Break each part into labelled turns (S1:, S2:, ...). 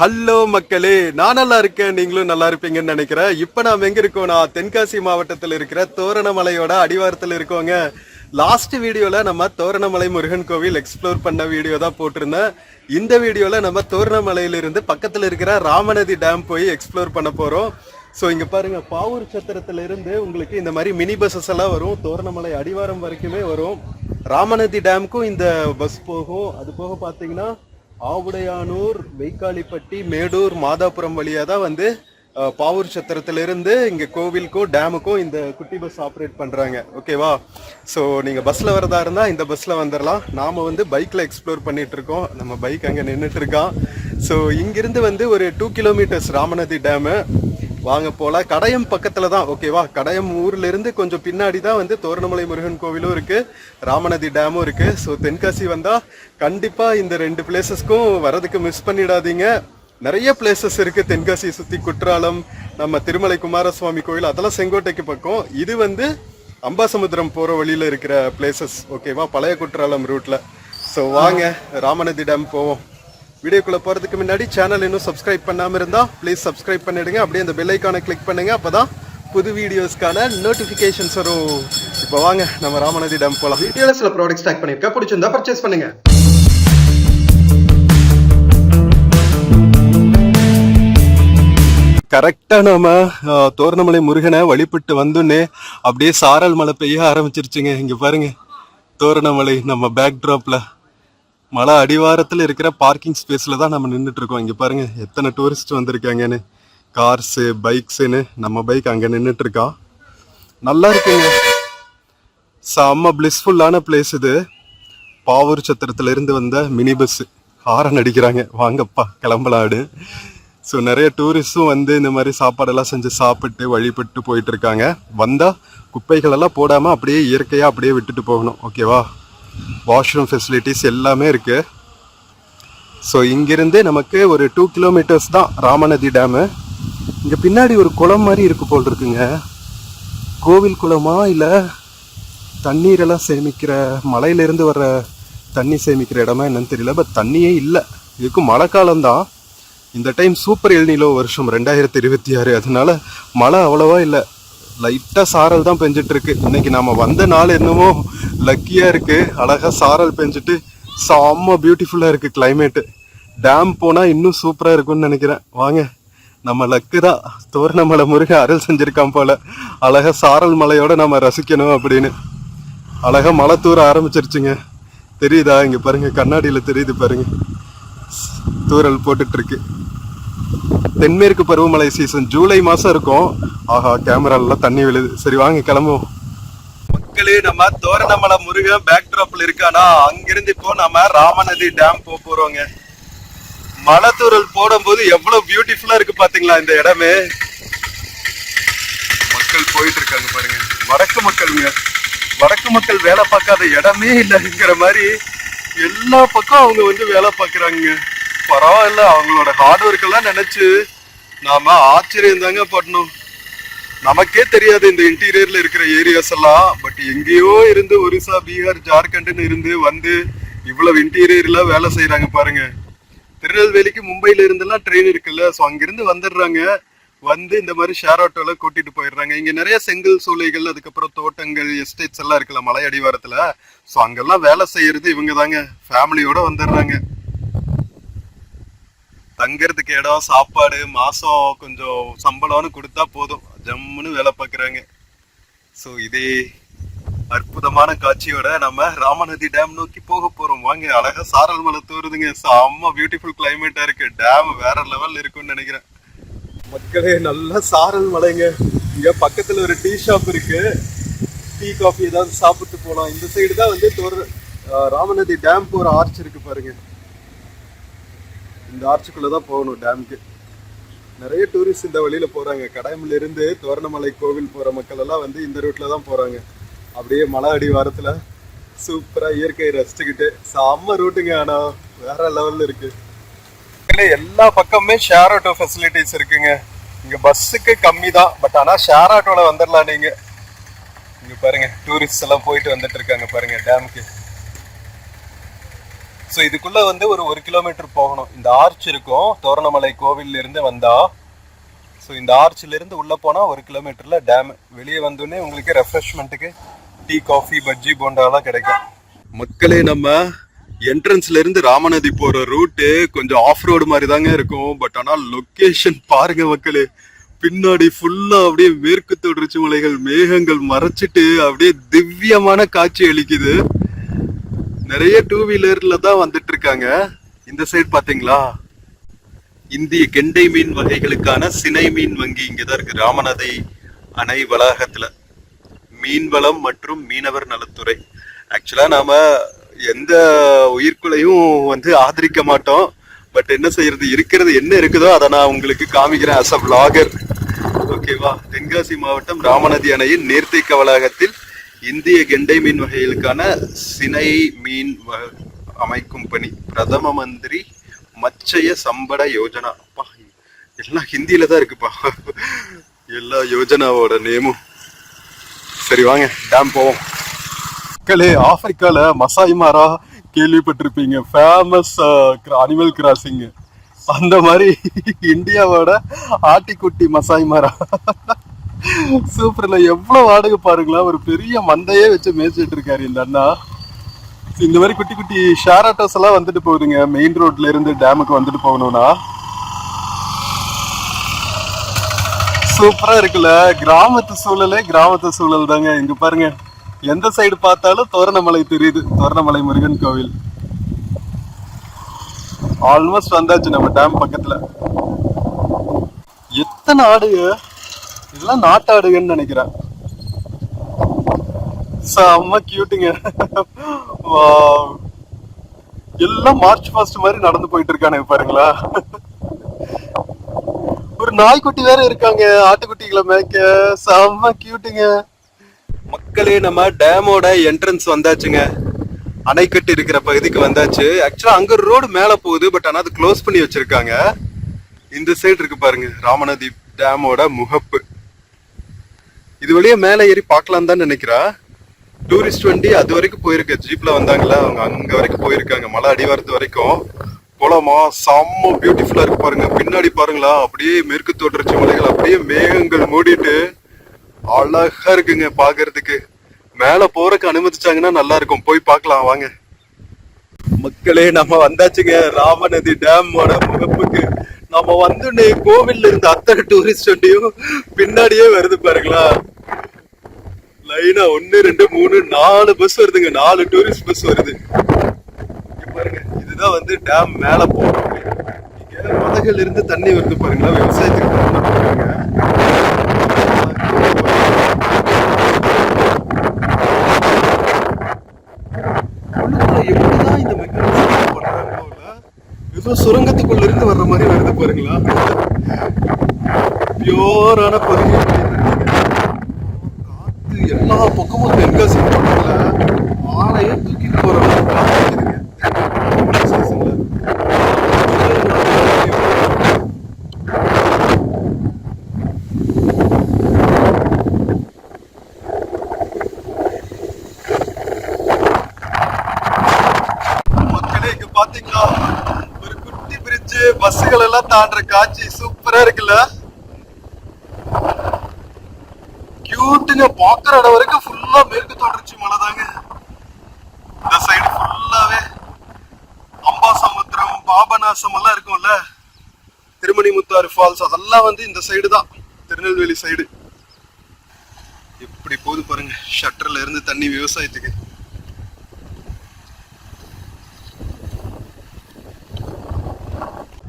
S1: Hello மக்களே, நான் நல்லா இருக்கேன், நீங்களும் நல்லா இருப்பீங்கன்னு நினைக்கிறேன். இப்ப நாம எங்க இருக்கோம்னா தென்காசி மாவட்டத்தில் இருக்கிற தோரணமலையோட அடிவாரத்தில் இருக்கோங்க. லாஸ்ட் வீடியோல நம்ம தோரணமலை முருகன் கோவில் எக்ஸ்ப்ளோர் பண்ண வீடியோ தான் போட்டிருந்தேன். இந்த வீடியோல நம்ம தோரணமலையிலிருந்து பக்கத்துல இருக்கிற ராமநதி டேம் போய் எக்ஸ்ப்ளோர் பண்ண போறோம். ஸோ இங்க பாருங்க, பாவூர் சத்திரத்துல இருந்து உங்களுக்கு இந்த மாதிரி மினி பஸ்ஸஸ் எல்லாம் வரும். தோரணமலை அடிவாரம் வரைக்குமே வரும். ராமநதி டேமுக்கும் இந்த பஸ் போகும். அது போக பாத்தீங்கன்னா ஆவுடையானூர், வெய்க்காலிப்பட்டி, மேடூர், மாதாபுரம் வழியா தான் வந்து பாவூர் சத்திரத்திலிருந்து இங்க கோவிலுக்கும் டேமுக்கும் இந்த குட்டி பஸ் ஆப்ரேட் பண்றாங்க. ஓகேவா? ஸோ நீங்க பஸ்ல வரதா இருந்தா இந்த பஸ்ல வந்துடலாம். நாம வந்து பைக்ல எக்ஸ்ப்ளோர் பண்ணிட்டு இருக்கோம். நம்ம பைக் அங்க நின்றுட்டு இருக்கான். ஸோ இங்கிருந்து வந்து ஒரு 2 கிலோமீட்டர்ஸ் ராமநதி டேமு. வாங்க போலாம். கடையம் பக்கத்துல தான். ஓகேவா? கடையம் ஊர்ல இருந்து கொஞ்சம் பின்னாடி தான் வந்து தோரணமலை முருகன் கோவிலும் இருக்கு, ராமநதி டேமும் இருக்கு. ஸோ தென்காசி வந்தா கண்டிப்பா இந்த 2 பிளேசஸ்க்கும் வரதுக்கு மிஸ் பண்ணிடாதீங்க. நிறைய பிளேசஸ் இருக்கு தென்காசியை சுத்தி. குற்றாலம், நம்ம திருமலை குமாரசுவாமி கோவில், அதெல்லாம் செங்கோட்டைக்கு பக்கம். இது வந்து அம்பாசமுத்திரம் போற வழியில இருக்கிற பிளேசஸ். ஓகேவா? பழைய குற்றாலம் ரூட்ல. ஸோ வாங்க ராமநதி டேம் போவோம். வீடியோக்குள்ள போறதுக்கு முன்னாடி சேனல் இன்னும் சப்ஸ்கிரைப் பண்ணாம இருந்தா ப்ளீஸ் சப்ஸ்கிரைப் பண்ணிடுங்க. அப்படியே அந்த பெல் ஐக்கானை கிளிக் பண்ணுங்க. அப்பதான் புது வீடியோஸ்க்கான நோட்டிபிகேஷன்ஸ் வரும். இப்போ வாங்க நம்ம ராமநதி டேம் போலாம். வீடியோல சில ப்ராடக்ட்ஸ் டேக் பண்ணிருக்கேன், பிடிச்சிருந்தா பர்ச்சேஸ் பண்ணுங்க. கரெக்டா நம்ம தோரணமலை முருகனை வழிபட்டு வந்தோன்னே அப்படியே சாரல் மழை பெய்ய ஆரம்பிச்சிருச்சுங்க. இங்க பாருங்க, தோரணமலை நம்ம பேக் டிராப்ல மலை அடிவாரத்தில் இருக்கிற பார்க்கிங் ஸ்பேஸ்ல தான் நம்ம நின்றுட்டு இருக்கோம். இங்க பாருங்க எத்தனை டூரிஸ்ட் வந்திருக்காங்கன்னு, கார்ஸு, பைக்ஸுன்னு. நம்ம பைக் அங்க நின்றுட்டு இருக்கோம். நல்லா இருக்குங்க, செம்ம பிளிஸ்ஃபுல்லான பிளேஸ் இது. பாவூர் சத்திரத்துல இருந்து வந்த மினி பஸ் ஹாரன் அடிக்கிறாங்க, வாங்கப்பா கிளம்பலாடு. ஸோ நிறைய டூரிஸ்டும் வந்து இந்த மாதிரி சாப்பாடெல்லாம் செஞ்சு சாப்பிட்டு வழிபட்டு போயிட்டு இருக்காங்க. வந்தா குப்பைகள் எல்லாம் போடாம அப்படியே இயற்கையா அப்படியே விட்டுட்டு போகணும். ஓகேவா? வாஷ்ரூம் ஃபெசிலிட்டிஸ் எல்லாமே இருக்கு. ஸோ இங்கிருந்து நமக்கு ஒரு 2 கிலோமீட்டர்ஸ் தான் ராமநதி டேமு. இங்க பின்னாடி ஒரு குளம் மாதிரி இருக்கு போல் இருக்குங்க. கோவில் குளமா இல்ல தண்ணீரெல்லாம் சேமிக்கிற, மலையிலிருந்து வர்ற தண்ணி சேமிக்கிற இடமா என்னன்னு தெரியல. பட் தண்ணியே இல்லை. இதுக்கும் மழை காலம்தான். இந்த டைம் சூப்பர் எல்னிலோ வருஷம் 2026. அதனால மழை அவ்வளவா இல்லை, லைட்டா சாரல் தான் பெஞ்சிட்டு இருக்கு. இன்னைக்கு நாம வந்த நாள் என்னமோ லக்கியா இருக்கு. அழகா சாரல் பெஞ்சிட்டு செம்ம பியூட்டிஃபுல்லா இருக்கு கிளைமேட். டேம் போனா இன்னும் சூப்பரா இருக்கும்னு நினைக்கிறேன். வாங்க, நம்ம லக்கு தான், தோரணமலை முருகன் அருள் செஞ்சிருக்கான் போல. அழகா சாரல் மலையோட நம்ம ரசிக்கணும் அப்படின்னு. அழகா மழை தூர ஆரம்பிச்சிருச்சுங்க. தெரியுதா? இங்க பாருங்க, கண்ணாடியில தெரியுது பாருங்க, தூரல் போட்டுட்டு இருக்கு. தென்மேற்கு பருவமழை சீசன் ஜூலை மாசம் இருக்கும். ஆஹா, கேமரால தண்ணி விழுது. சரி வாங்க கிளம்புவோம். மக்களே, நம்ம தோரணமலை முருகன் பேக் டிராப்ல இருக்கானா, அங்கிருந்து இப்போ நம்ம ராமநதி டேம் போறோங்க. மலை தூரல் போடும்போது எவ்வளவு பியூட்டிஃபுல்லா இருக்கு பாத்தீங்களா இந்த இடமே. மக்கள் போயிட்டு இருக்காங்க பாருங்க. வடக்கு மக்களுங்க, வடக்கு மக்கள் வேலை பார்க்காத இடமே இல்லைங்கிற மாதிரி எல்லா பக்கம் அவங்க வந்து வேலை பார்க்கறாங்க. பரவாயில்ல, அவங்களோட ஹார்ட் ஒர்க் எல்லாம் நினைச்சு நாம ஆச்சரியம் தாங்க படணும். நமக்கே தெரியாது இந்த இன்டீரியர்ல இருக்கிற ஏரியாஸ் எல்லாம். பட் எங்கேயோ இருந்து ஒரிசா, பீகார், ஜார்க்கண்ட்னு இருந்து வந்து இவ்வளவு இன்டீரியர்ல வேலை செய்யறாங்க பாருங்க. திருநெல்வேலிக்கு மும்பைல இருந்தெல்லாம் ட்ரெயின் இருக்குல்ல, ஸோ அங்கிருந்து வந்துடுறாங்க. வந்து இந்த மாதிரி ஷேர் ஆட்டோல கூட்டிட்டு போயிடுறாங்க. இங்க நிறைய செங்கல் சூளைகள், அதுக்கப்புறம் தோட்டங்கள், எஸ்டேட்ஸ் எல்லாம் இருக்குல்ல மலை அடிவாரத்துல. ஸோ அங்கெல்லாம் வேலை செய்யறது இவங்க தாங்க. ஃபேமிலியோட வந்துடுறாங்க. தங்கறதுக்கு இடம், சாப்பாடு, மாசம் கொஞ்சம் சம்பளம்னு கொடுத்தா போதும், ஜம்முன்னு வேலை பார்க்குறாங்க. ஸோ இதே அற்புதமான காட்சியோட நம்ம ராமநதி டேம் நோக்கி போக போறோம். வாங்க, அழகா சாரல் மலை தூருதுங்க. செம்ம பியூட்டிஃபுல் கிளைமேட்டா இருக்கு. டேம் வேற லெவல் இருக்குன்னு நினைக்கிறேன். மக்களே, நல்ல சாரல் மலைங்க. இங்க பக்கத்துல ஒரு டீ ஷாப் இருக்கு. டீ, காஃபி ஏதாவது சாப்பிட்டு போகலாம். இந்த சைடு தான் வந்து ராமநதி டேம் போற ஆர்ச் இருக்கு பாருங்க. இந்த ஆர்ச்சுக்குள்ளதான் போகணும் டேமுக்கு. நிறைய டூரிஸ்ட் இந்த வழியில போறாங்க. கடையம்ல இருந்து தோரணமலை கோவில் போற மக்கள் எல்லாம் வந்து இந்த ரூட்ல தான் போறாங்க. அப்படியே மலை அடிவாரத்துல சூப்பரா இயற்கையை ரசிச்சுக்கிட்டு செம்ம ரூட்டுங்க. ஆனா வேற லெவல்ல இருக்கு. எல்லா பக்கமுமே ஷேர் ஆட்டோ ஃபெசிலிட்டிஸ் இருக்குங்க. இங்க பஸ்ஸுக்கு கம்மி தான், பட் ஆனா ஷேர் ஆட்டோல வந்துடலாம் நீங்க. இங்க பாருங்க, டூரிஸ்ட் எல்லாம் போயிட்டு வந்துட்டு இருக்காங்க பாருங்க டேமுக்கு. ஸோ இதுக்குள்ள வந்து ஒரு கிலோமீட்டர் போகணும். இந்த ஆர்ச் இருக்கும் தோரணமலை கோவில்ல இருந்து வந்தா. ஸோ இந்த ஆர்ச்சில இருந்து உள்ள போனா 1 கிலோமீட்டர்ல டேம். வெளியே வந்தோடனே உங்களுக்கு ரெஃப்ரெஷ்மெண்ட்டுக்கு டீ, காஃபி, பஜ்ஜி, போண்டாலாம் கிடைக்கும். மக்களே, நம்ம என்ட்ரன்ஸ்ல இருந்து ராமநதி போற ரூட்டு கொஞ்சம் ஆஃப் ரோடு மாதிரி தாங்க இருக்கும். பட் ஆனால் லொகேஷன் பாருங்க மக்களே, பின்னாடி ஃபுல்லா அப்படியே மேற்கு தொடர்ச்சி மலைகள், மேகங்கள் மறைச்சிட்டு அப்படியே திவ்யமான காட்சி அளிக்குது. நிறைய 2 வீலர்ல தான் வந்துட்டு இருக்காங்க. இந்த சைடு பாத்தீங்களா, இந்திய கெண்டை மீன் வகைகளுக்கான சினை மீன் வங்கி இங்கதான் இருக்கு ராமநதி அணை வளாகத்துல. மீன்வளம் மற்றும் மீனவர் நலத்துறை. ஆக்சுவலா நாம எந்த உயிர்க்குலையும் வந்து ஆதரிக்க மாட்டோம். பட் என்ன செய்யறது, இருக்கிறது என்ன இருக்குதோ அதை நான் உங்களுக்கு காமிக்கிறேன் அஸ் அ விளாகர். ஓகேவா? தென்காசி மாவட்டம் ராமநதி அணையின் நீர்த்தேக்க வளாகத்தில் இந்திய கெண்டை மீன் வகைகளுக்கான சினை மீன் அமைக்கும் பணி பிரதம மந்திரி மச்சய சம்பட யோஜனா. அப்பா, எல்லாம் ஹிந்தியில தான் இருக்குப்பா எல்லா யோஜனாவோட நேமும். சரி வாங்க டேம் போவோம். மக்களே, ஆப்பிரிக்கால மசாய் மாரா கேள்விப்பட்டிருப்பீங்க, ஃபேமஸ் அனிமல் கிராசிங். அந்த மாதிரி இந்தியாவோட ஆட்டிக்குட்டி மசாய் மாரா. சூப்பர்ல, எவ்வளவு வாடகை பாருங்களா. ஒரு பெரிய மந்தையே வச்சு மேய்ச்சிட்டு இருக்காரு இந்த அண்ணா. இந்த மாதிரி குட்டி குட்டி ஷேர் ஆட்டோஸ் எல்லாம் வந்துட்டு போகுதுங்க மெயின் ரோட்ல இருந்து டேமுக்கு வந்துட்டு போகணும்னா. சூப்பரா இருக்குல்ல. கிராமத்து சூழலே கிராமத்து சூழல் தாங்க. இங்க பாருங்க, எந்த சைடு பார்த்தாலும் தோரணமலை தெரியுது. தோரணமலை முருகன் கோவில். ஆல்மோஸ்ட் வந்தாச்சு நம்ம டேம் பக்கத்துல. எத்தனை ஆடுங்க, இதெல்லாம் நாட்டாடுகன்னு நினைக்கிறேன். செம்ம கியூட்டுங்க. எல்லாம் மார்ச் ஃபாஸ்ட் மாதிரி நடந்து போயிட்டு இருக்கானுங்க பாருங்களா. ஒரு நாய்க்குட்டி வேற இருக்காங்க ஆட்டுக்குட்டிகளை மேய்க்க. செம்ம கியூட்டுங்க. மக்களே, நம்ம டேமோட என்ட்ரன்ஸ் வந்தாச்சுங்க. அணைக்கட்டு இருக்கிற பகுதிக்கு வந்தாச்சு. ஆக்சுவலா அங்க ரோடு மேல போகுது, பட் ஆனா அது க்ளோஸ் பண்ணி வச்சிருக்காங்க. இந்த சைடு இருக்கு பாருங்க ராமநதி டேமோட முகப்பு. இது வழியா மேல ஏறி பார்க்கலாம் தான் நினைக்கிறா. டூரிஸ்ட் வண்டி அது வரைக்கும் போயிருக்கு. ஜீப்ல வந்தாங்களா, அவங்க அங்க வரைக்கும் போயிருக்காங்க. மலை அடிவாரத்து வரைக்கும் போலாமா. செம்ம பியூட்டிஃபுல்லா இருக்கு பாருங்க. பின்னாடி பாருங்களா, அப்படியே மேற்கு தொடர்ச்சி மலைகள், அப்படியே மேகங்கள் மூடிட்டு அழகா இருக்குங்க பாக்குறதுக்கு. மேல போறதுக்கு அனுமதிச்சாங்கன்னா நல்லா இருக்கும். போய் பார்க்கலாம் வாங்க. மக்களே, நம்ம வந்தாச்சுங்க ராமநதி டேமோட முகப்புக்கு. நம்ம வந்து கோவில்ல இருந்த அத்தனை டூரிஸ்ட் வண்டியும் பின்னாடியே வருது பாருங்களா. லைனா 1 2 3 4 பஸ் வருதுங்க. 4 டூரிஸ்ட் பஸ் வருது பாருங்க. இதுதான் வந்து டேம் மேல போறோம். இங்க மலைகள் இருந்து தண்ணி வருது பாருங்களா. விவசாயத்துக்கு எப்படிதான் இந்த மெக்கானிசம் பண்றாங்களோ, ஏதோ சுரங்கத்துக்குள்ள இருந்து வர்ற மாதிரி வருது பாருங்களா. பியோரான பகுதி. காத்து எல்லா பக்கமும் தென்காசி பக்கத்துல ஆளையே தூக்கிட்டு போற பாத்தீங்களா. ஒரு குட்டி பிரிட்ஜ், பஸ்ஸுகள் எல்லாம் தாண்டுற காட்சி சூப்பரா இருக்குல்ல. கியூட்டுங்க. பாக்குற இடம் வரைக்கும் ஃபுல்லா மேற்கு தொடர்ச்சி மலை தாங்க. இந்த சைடு ஃபுல்லாவே அம்பாசமுத்திரம், பாபநாசம் எல்லாம் இருக்கும்ல, திருமணிமுத்தாறு ஃபால்ஸ், அதெல்லாம் வந்து இந்த சைடு தான், திருநெல்வேலி சைடு. எப்படி போகுது பாருங்க. ஷட்டர்ல இருந்து தண்ணி விவசாயத்துக்கு.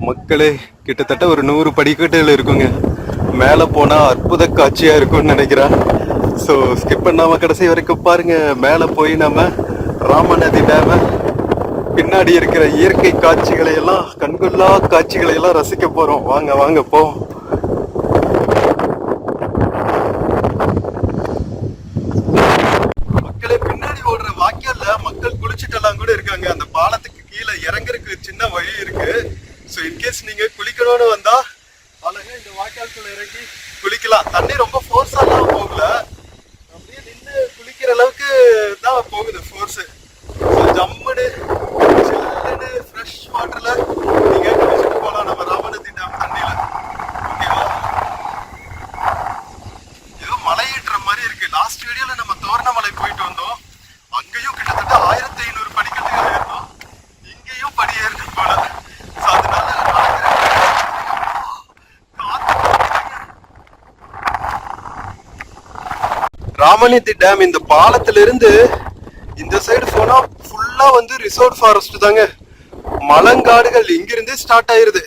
S1: மக்களே, கிட்டத்தட்ட ஒரு 100 படிக்கட்டுகள் இருக்குங்க. மேல போனா அற்புத காட்சியா இருக்கும்னு நினைக்கிறேன். ஸோ ஸ்கிப் பண்ணாம கடைசி வரைக்கும் பாருங்க. மேல போய் நம்ம ராமநதி டேம, பின்னாடி இருக்கிற இயற்கை காட்சிகளை எல்லாம், கண்கொள்ளா காட்சிகளை எல்லாம் ரசிக்க போறோம். வாங்க வாங்க போ. மக்களே, பின்னாடி ஓடுற வாக்கியல்ல மக்கள் குளிச்சுட்டு எல்லாம் கூட இருக்காங்க. அந்த பாலத்துக்கு கீழே இறங்குறதுக்கு சின்ன வழி இருக்கு. ஸோ இன்கேஸ் நீங்க குளிக்கணும்னு வந்தா அழகா இந்த வாய்க்கால்குள்ள இறங்கி குளிக்கலாம். தண்ணி ரொம்ப ஃபோர்ஸாலாம் போகல, அப்படியே நின்று குளிக்கிற அளவுக்கு தான் போகுது ஃபோர்ஸு. ஸோ ஜம்முன்னு ஃப்ரெஷ் வாட்டர்ல நீங்க குளிச்சுட்டு போலாம் நம்ம ராமநதி டேம் தண்ணியில. ஓகேவா? ஏதோ மலையேற்ற மாதிரி இருக்கு. லாஸ்ட் வீடியோல நம்ம தோரணமலை போயிட்டு வந்தோம். அங்கேயும் கிட்டத்தட்ட 1500 படிக்கட்டுகள் ஏறணும். இங்கேயும் படி ஏறணும் போல. அதனால ராமநதி டேம் இந்த பாலத்துல இருந்து இந்த சைடு போனா ஃபுல்லா வந்து ரிசோர்ட் ஃபாரஸ்ட் தாங்க. மலங்காடுகள் இங்கிருந்தே ஸ்டார்ட் ஆயிருது.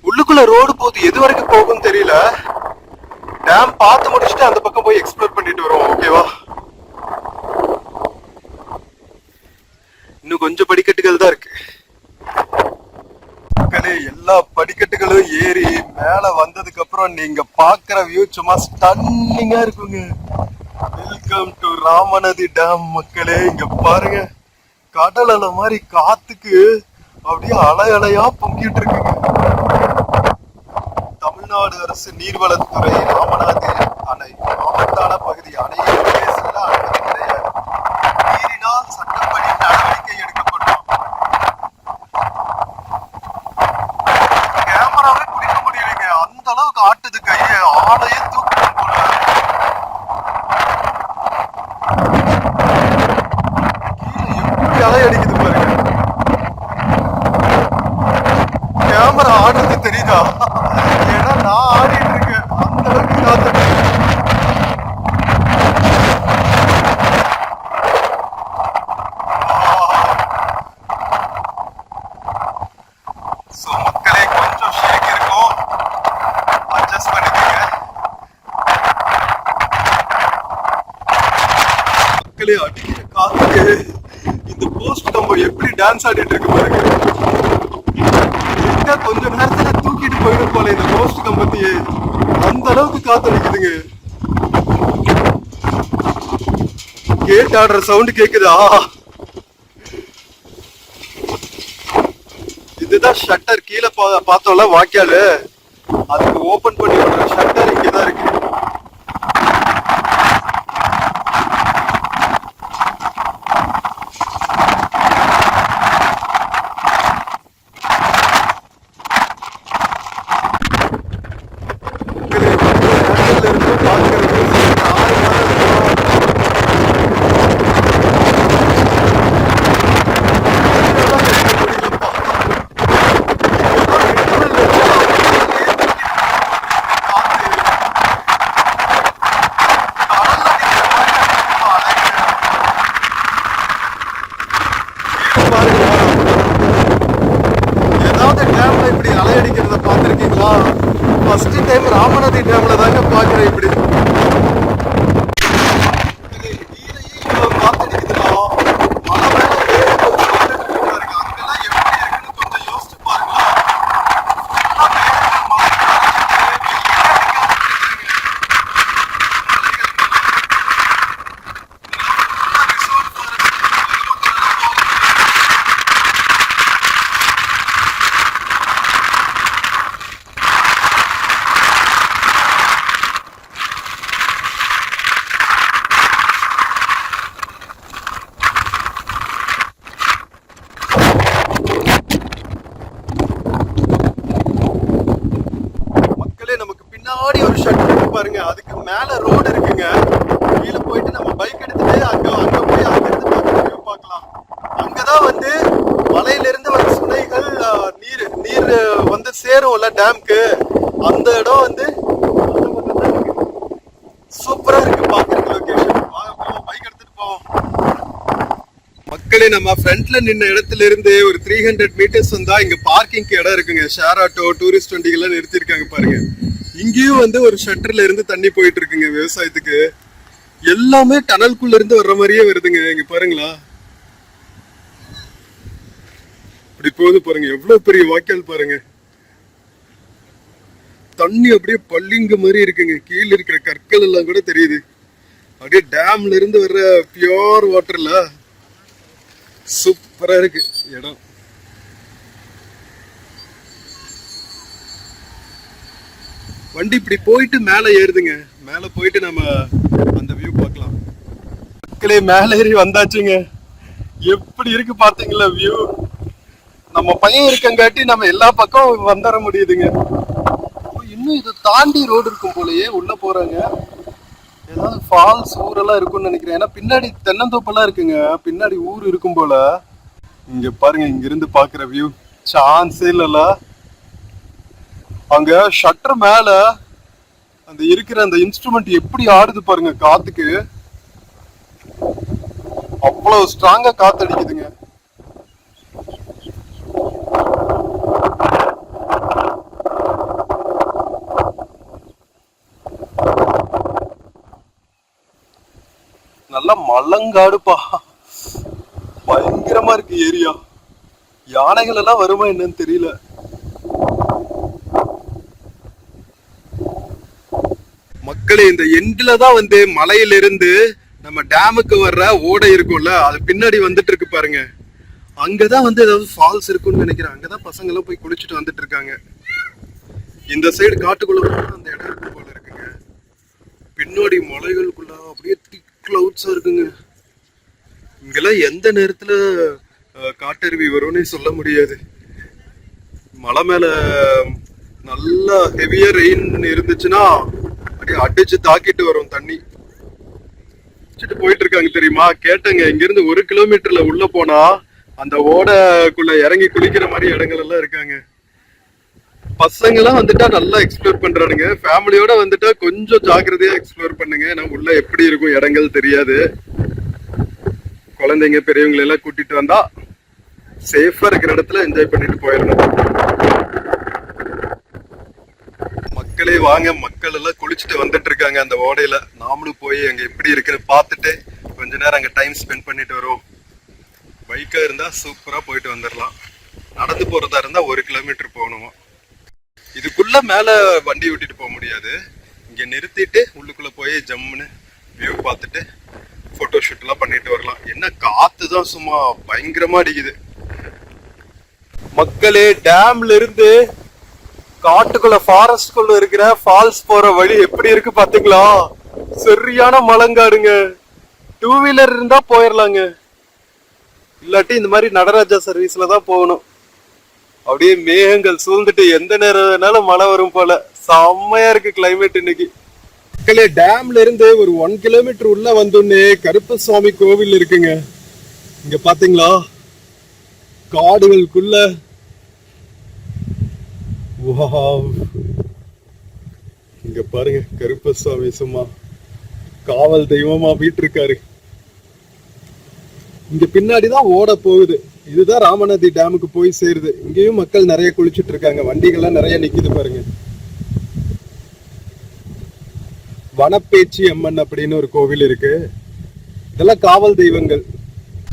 S1: உள்ளுக்குள்ள ரோடு போகுது, எது வரைக்கும் போகும் தெரியல. டேம் பார்த்து முடிச்சுட்டு அந்த பக்கம் போய் எக்ஸ்ப்ளோர் பண்ணிட்டு வருவோம். ஓகேவா? இன்னும் கொஞ்சம் படிக்கட்டுகள் தான் இருக்கு. எல்லா படிக்கட்டுகளும் ஏறி மேல வந்ததுக்கு அப்புறம் நீங்க பாக்குற வியூ சும்மா ஸ்டன்னிங்கா இருக்குங்க. வெல்கம் டு ராமநதி டேம் மக்களே. இங்க பாருங்க, கடல் அலை மாதிரி காத்துக்கு அப்படியே அலை அலையா பொங்கிட்டு இருக்குங்க. தமிழ்நாடு அரசு நீர்வளத்துறை ராமநாதி அணை ஆபத்தான பகுதி, அணையின் பேசல அனுமதி கிடையாது. மீறினால் சட்டப்படி நடவடிக்கை எடுக்கப்படும். கேமராவே பிடிக்க முடியலைங்க, அந்த அளவுக்கு ஆட்டுது கைய, ஆளையே தூக்கிட்டு போல. கீழே எப்படி அலை அடிக்குது பாருங்க. கேமரா ஆடுறது தெரியுதா? ஏன்னா நான் ஆடிட்டு இருக்கேன், அந்த அளவுக்கு காத்து. சோ மக்களே, கொஞ்சம் ஷேக் இருக்கும், அட்ஜஸ்ட் பண்ணிக்கங்க. மக்களே, அடிக்கிற காத்துக்கு இந்த போஸ்ட் கம்பம் எப்படி டான்ஸ் ஆடிட்டு இருக்கு பாருங்க. கொஞ்ச நேரத்துல தூக்கிட்டு போயிடும் போல இந்த போஸ்ட் கம்பத்தையே, அந்த அளவுக்கு காத்து அடிக்குதுங்க. கேட் ஆடுற சவுண்ட் கேக்குதா? இதுதான் ஷட்டர். கீழே பார்த்தோம்ல வாய்க்காலு, அதுக்கு ஓபன் பண்ணி விடுற ஷட்டர் இங்கதான் இருக்கு. ஏதாவது டேம்ல இப்படி அலை அடிக்கிறத பாத்திருக்கீங்களா? ஃபர்ஸ்ட் டைம் ராமநதி டேம்ல தாங்க பாக்குறேன் இப்படி. காத்தடிக்குதுடா, மழை மேல இருக்கு. அங்கெல்லாம் எப்படி இருக்குன்னு கொஞ்சம் யோசிச்சு பாருங்களா. நமக்கு பின்னாடி ஒரு ஷட்டர் இருக்கு பாருங்க, அதுக்கு மேல ரோடு இருக்குங்க. கீழே போயிட்டு நம்ம பைக் எடுத்துட்டு அங்க போய் அங்கிருந்து பார்க்கலாம். அங்கதான் வந்து மலையில இருந்து வர சுனைகள் நீர் வந்து சேரும்ல டேம்க்கு, அந்த இடம் வந்து சூப்பரா இருக்கு பாக்குறதுக்கு லொகேஷன். பைக் எடுத்துட்டு போவோம் மக்களே. நம்ம ஃப்ரண்ட்ல நின்ன இடத்துல இருந்து ஒரு 300 மீட்டர்ஸ் வந்தா இங்க பார்க்கிங்க்கு இடம் இருக்குங்க. ஷேர் ஆட்டோ, டூரிஸ்ட் வண்டிகள்லாம் நிறுத்திருக்காங்க பாருங்க. இங்கேயும் வந்து ஒரு ஷட்டர்ல இருந்து தண்ணி போயிட்டு இருக்குங்க விவசாயத்துக்கு. எல்லாமே டனல்குள்ள இருந்து வர்ற மாதிரியே வருதுங்க. இங்க பாருங்களா, அப்படி போகுது பாருங்க. எவ்வளவு பெரிய வாய்க்கால் பாருங்க. தண்ணி அப்படியே பள்ளிங்க மாதிரி இருக்குங்க. கீழே இருக்கிற கற்கள் எல்லாம் கூட தெரியுது. அப்படியே டேம்ல இருந்து வர்ற பியோர் வாட்டர்ல சூப்பரா இருக்கு இடம். வண்டி இப்படி போயிட்டு மேல ஏறுதுங்க. மேல போயிட்டு நம்ம அந்த வியூ பார்க்கலாம். மக்களே, மேல ஏறி வந்தாச்சுங்க. எப்படி இருக்கு பாத்தீங்களா வியூ? நம்ம பையன் இருக்கங்காட்டி நம்ம எல்லா பக்கம் வந்துட முடியுதுங்க. இன்னும் இது தாண்டி ரோடு இருக்கும் போலயே உள்ள போறாங்க. ஏதாவது ஃபால்ஸ் ஊரெல்லாம் இருக்கும்னு நினைக்கிறேன். ஏன்னா பின்னாடி தென்னந்தோப்பெல்லாம் இருக்குங்க, பின்னாடி ஊர் இருக்கும் போல. இங்க பாருங்க, இங்க இருந்து பாக்குற வியூ சான்ஸே இல்லல. அங்க ஷட்டர் மேல அந்த இருக்கிற அந்த இன்ஸ்ட்ருமெண்ட் எப்படி ஆடுது பாருங்க காத்துக்கு. அவ்வளவு ஸ்ட்ராங்கா காத்தடிக்குதுங்க. நல்லா மலங்காடுப்பா, பயங்கரமா இருக்கு ஏரியா. யானைகள் எல்லாம் வருமா என்னன்னு தெரியல. மக்களே, இந்த எண்ட்ல தான் வந்து மலையில இருந்து நம்ம டேமுக்கு வர்ற ஓடை இருக்கும்ல, அது பின்னாடி வந்துட்டு இருக்கு பாருங்க. அங்கதான் வந்து ஏதாவது ஃபால்ஸ் இருக்கும்னு நினைக்கிறேன். அங்கதான் பசங்க எல்லாம் போய் குளிச்சுட்டு வந்துட்டு இருக்காங்க. இந்த சைடு காட்டுக்குள்ள அந்த இடம் இருக்கும் போல இருக்குங்க. பின்னாடி மலைகளுக்குள்ள அப்படியே திக் கிளவுட்ஸா இருக்குங்க. இங்கெல்லாம் எந்த நேரத்துல காட்டருவி வரும்னு சொல்ல முடியாது. மலை மேல நல்லா ஹெவியா ரெயின் இருந்துச்சுன்னா அப்படியே அடிச்சு தாக்கிட்டு வரும் தண்ணி. போயிட்டு இருக்காங்க தெரியுமா? கேட்டங்க, இங்க இருந்து 1 கிலோமீட்டர்ல உள்ள போனா அந்த ஓடைக்குள்ள இறங்கி குளிக்கிற மாதிரி இடங்கள் எல்லாம் இருக்காங்க. பசங்க எல்லாம் வந்துட்டா நல்லா எக்ஸ்ப்ளோர் பண்றானுங்க. ஃபேமிலியோட வந்துட்டா கொஞ்சம் ஜாக்கிரதையா எக்ஸ்ப்ளோர் பண்ணுங்க. நம்ம உள்ள எப்படி இருக்கும் இடங்கள் தெரியாது. குழந்தைங்க பெரியவங்களை எல்லாம் கூட்டிட்டு வந்தா சேஃபா இருக்கிற இடத்துல என்ஜாய் பண்ணிட்டு போயிடணும். மக்களே வாங்க, மக்கள் எல்லாம் குளிச்சுட்டு வந்துட்டு இருக்காங்க அந்த ஓடையில. நாமளும் போய் அங்க எப்படி இருக்குன்னு பார்த்துட்டு கொஞ்ச நேரம் அங்க டைம் ஸ்பெண்ட் பண்ணிட்டு வருவோம். பைக்கா இருந்தா சூப்பரா போயிட்டு வந்துடலாம். நடந்து போறதா இருந்தா 1 கிலோமீட்டர் போகணுமா. இதுக்குள்ள மேல வண்டி விட்டுட்டு போக முடியாது. இங்க நிறுத்திட்டு உள்ளுக்குள்ள போய் ஜம்முன்னு வியூ பார்த்துட்டு போட்டோ ஷூட் எல்லாம் பண்ணிட்டு வரலாம். என்ன காத்துதான் சும்மா பயங்கரமா அடிக்குது. மக்களே, டேம்ல இருந்து காட்டுக்குள்ள ஃபாரஸ்ட்குள்ள இருக்கிற ஃபால்ஸ் போற வழி எப்படி இருக்கு பாத்தீங்களா? சரியான மலங்காடுங்க. 2 வீலர் இருந்தா போயிடலாங்க, இல்லாட்டி இந்த மாதிரி நடராஜா சர்வீஸ்ல தான் போகணும். அப்படியே மேகங்கள் சூழ்ந்துட்டு எந்த நேரம் வேணாலும் மழை வரும் போல. செம்மையா இருக்கு கிளைமேட் இன்னைக்கு. மக்களே, டேம்ல இருந்து ஒரு 1 கிலோமீட்டர் உள்ள வந்தோடனே கருப்பசாமி கோவில் இருக்குங்க. இங்க பாத்தீங்களா? காடுகளுக்குள்ள இங்க பாருங்க, கருப்பசாமி சும்மா காவல் தெய்வமா வீட்டு இருக்காரு. இங்க பின்னாடிதான் ஓட போகுது. இதுதான் ராமநதி டேமுக்கு போய் சேருது. இங்கேயும் மக்கள் நிறைய குளிச்சுட்டு இருக்காங்க. வண்டிகள்லாம் நிறைய நிக்குது பாருங்க. வனப்பேச்சி அம்மன் அப்படின்னு ஒரு கோவில் இருக்கு. இதெல்லாம் காவல் தெய்வங்கள்.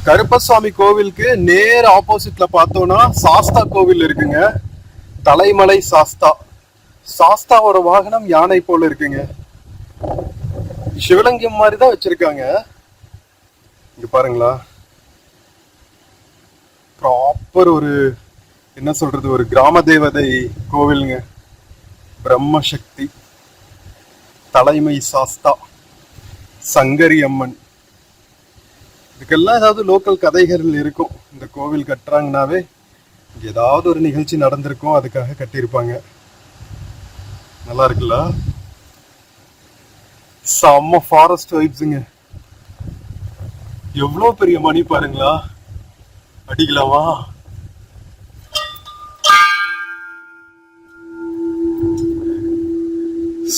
S1: கருப்பசாமி கோவிலுக்கு நேர் ஆப்போசிட்ல பார்த்தோம்னா சாஸ்தா கோவில் இருக்குங்க. தலைமலை சாஸ்தா. சாஸ்தாவோட வாகனம் யானை போல இருக்குங்க. சிவலிங்கம் மாதிரி தான் வச்சிருக்காங்க. இங்க பாருங்களா, ப்ராப்பர் ஒரு என்ன சொல்றது, ஒரு கிராம தேவதை கோவிலுங்க. பிரம்மசக்தி, தலைமை சாஸ்தா, சங்கரி அம்மன். இதுக்கெல்லாம் ஏதாவது லோக்கல் கதைகள் இருக்கும். இந்த கோவில் கட்டுறாங்கனாவே ஏதாவது ஒரு நிகழ்ச்சி நடந்திருக்கும், அதுக்காக கட்டியிருப்பாங்க. நல்லா இருக்குல்ல? செம்ம ஃபாரஸ்ட் வைப்ஸுங்க. எவ்வளோ பெரிய மணி பாருங்களா. அடிக்கலாமா?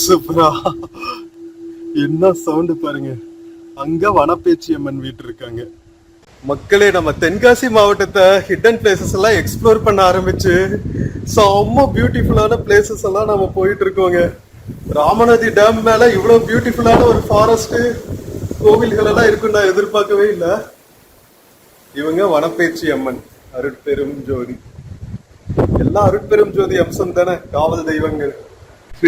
S1: சூப்பரா. என்ன சவுண்ட் பாருங்க. அங்க வனப்பேச்சி அம்மன் வீட்டு இருக்காங்க. மக்களே, நம்ம தென்காசி மாவட்டத்தை ஹிடன் பிளேசஸ் எல்லாம் எக்ஸ்ப்ளோர் பண்ண ஆரம்பிச்சு செம்ம பியூட்டிஃபுல்லான பிளேசஸ் எல்லாம் நம்ம போயிட்டு இருக்கோங்க. ராமநதி டேம் மேல இவ்வளவு பியூட்டிஃபுல்லான ஒரு ஃபாரஸ்ட் கோவில்கள் எல்லாம் இருக்குன்னு நான் எதிர்பார்க்கவே இல்லை. இவங்க வனப்பேச்சி அம்மன், அருட்பெரும் ஜோதி. எல்லாம் அருட்பெரும் ஜோதி அம்சம் தானே, காவல் தெய்வங்கள்.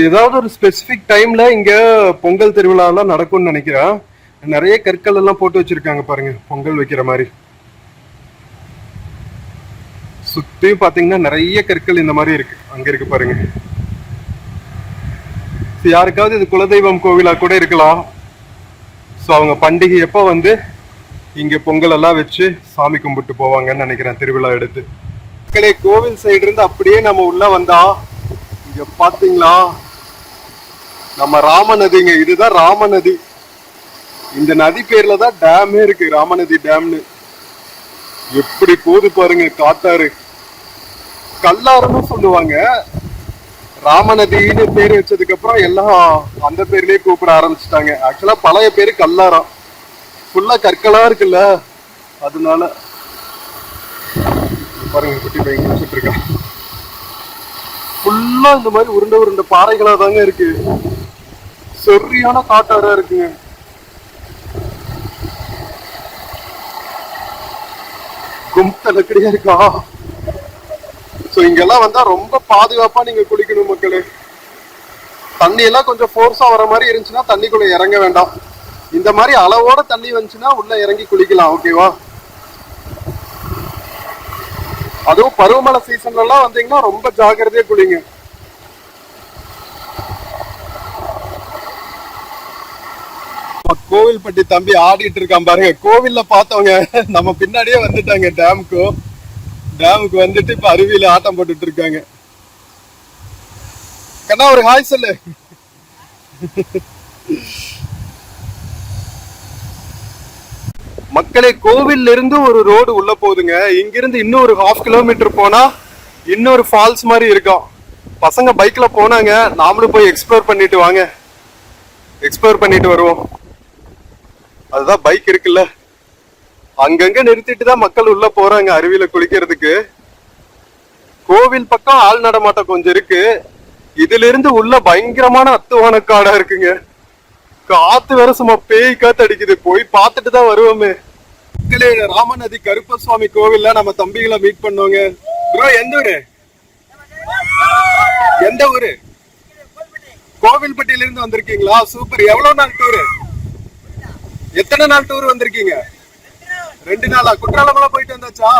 S1: ஏதாவது ஒரு ஸ்பெசிபிக் டைம்ல இங்க பொங்கல் திருவிழா எல்லாம் நடக்கும்னு நினைக்கிறேன். நிறைய கற்கள் எல்லாம் போட்டு வச்சிருக்காங்க பாருங்க, பொங்கல் வைக்கிற மாதிரி. சுத்தியும் பாத்தீங்கன்னா நிறைய கற்கள் இந்த மாதிரி இருக்கு. அங்க இருக்கு பாருங்க. யாருக்காவது இது குலதெய்வம் கோவிலா கூட இருக்கலாம். ஸோ அவங்க பண்டிகை எப்போ வந்து இங்க பொங்கல் எல்லாம் வச்சு சாமி கும்பிட்டு போவாங்கன்னு நினைக்கிறேன், திருவிழா எடுத்து. மக்களே, கோவில் சைடு இருந்து அப்படியே நம்ம உள்ள வந்தா இங்க பாத்தீங்களா நம்ம ராமநதிங்க. இதுதான் ராமநதி. இந்த நதி பேர்ல தான் டேமே இருக்கு, ராமநதி டேம்னு. எப்படி போது பாருங்க காட்டாறு. கல்லாறுன்னு சொல்லுவாங்க. ராமநதினு பேர் வச்சதுக்கு அப்புறம் எல்லாம் அந்த பேர்லயே கூப்பிட ஆரம்பிச்சுட்டாங்க. ஆக்சுவலா பழைய பேரு கல்லாரம். ஃபுல்லா கற்களா இருக்குல்ல, அதனால. பாருங்க குட்டி பையன் குளிச்சுட்டு இருக்கான். ஃபுல்லா இந்த மாதிரி உருண்டை உருண்டை பாறைகளா தாங்க இருக்கு. சரியான காட்டாரா இருக்குங்க. கும்பல லக்கடியா இருக்கா. சோ இங்கெல்லாம் வந்தா ரொம்ப பாதுகாப்பா நீங்க குளிக்கணும் மக்களே. தண்ணி எல்லாம் கொஞ்சம் ஃபோர்ஸா வர மாதிரி இருந்துச்சுன்னா தண்ணிக்குள்ள இறங்க வேண்டாம். இந்த மாதிரி அளவோட தண்ணி வந்துச்சுன்னா உள்ள இறங்கி குளிக்கலாம். ஓகேவா? அதுவும் பருவமழை சீசன்ல எல்லாம் வந்தீங்கன்னா ரொம்ப ஜாக்கிரதையா குளிங்க. கோவில்பட்டி தம்பி ஆடிட்டு இருக்கான் பாருங்க. கோவில்ல பார்த்தவங்க நம்ம பின்னாடியே வந்துட்டாங்க டேமுக்கு வந்துட்டு இப்ப அருவியில ஆட்டம் போட்டுட்டு இருக்காங்க. கண்ணா ஒரு ஹாய் சொல்லு. மக்களே, கோவில்ல இருந்து ஒரு ரோடு உள்ள போகுதுங்க. இங்கிருந்து இன்னொரு 1/2 கிலோமீட்டர் போனா இன்னொரு ஃபால்ஸ் மாதிரி இருக்கும். பசங்க பைக்ல போனாங்க. நாமளும் போய் எக்ஸ்ப்ளோர் பண்ணிட்டு வருவோம். அதுதான் பைக் இருக்குல்ல, அங்கங்க நிறுத்திட்டு தான் மக்கள் உள்ள போறாங்க அருவியில குளிக்கிறதுக்கு. கோவில் பக்கம் ஆள் நடமாட்டம் கொஞ்சம் இருக்கு. இதுல இருந்து உள்ள பயங்கரமான அத்துவான காடா இருக்குங்க. காத்து வேற சும்மா பேய் காத்து அடிக்குது. போய் பார்த்துட்டு தான் வருவோமே. மக்களே, ராமநதி கருப்பசுவாமி கோவில்ல நம்ம தம்பிகளை மீட் பண்ணோங்க. ப்ரோ, எந்த ஊரு? கோவில்பட்டியில இருந்து வந்திருக்கீங்களா? சூப்பர். எவ்வளவு நாள் டூரு? எத்தனை நாள் டூர் வந்திருக்கீங்க? 2 நாளா? குற்றாலமெல்லாம் போயிட்டு வந்தாச்சா?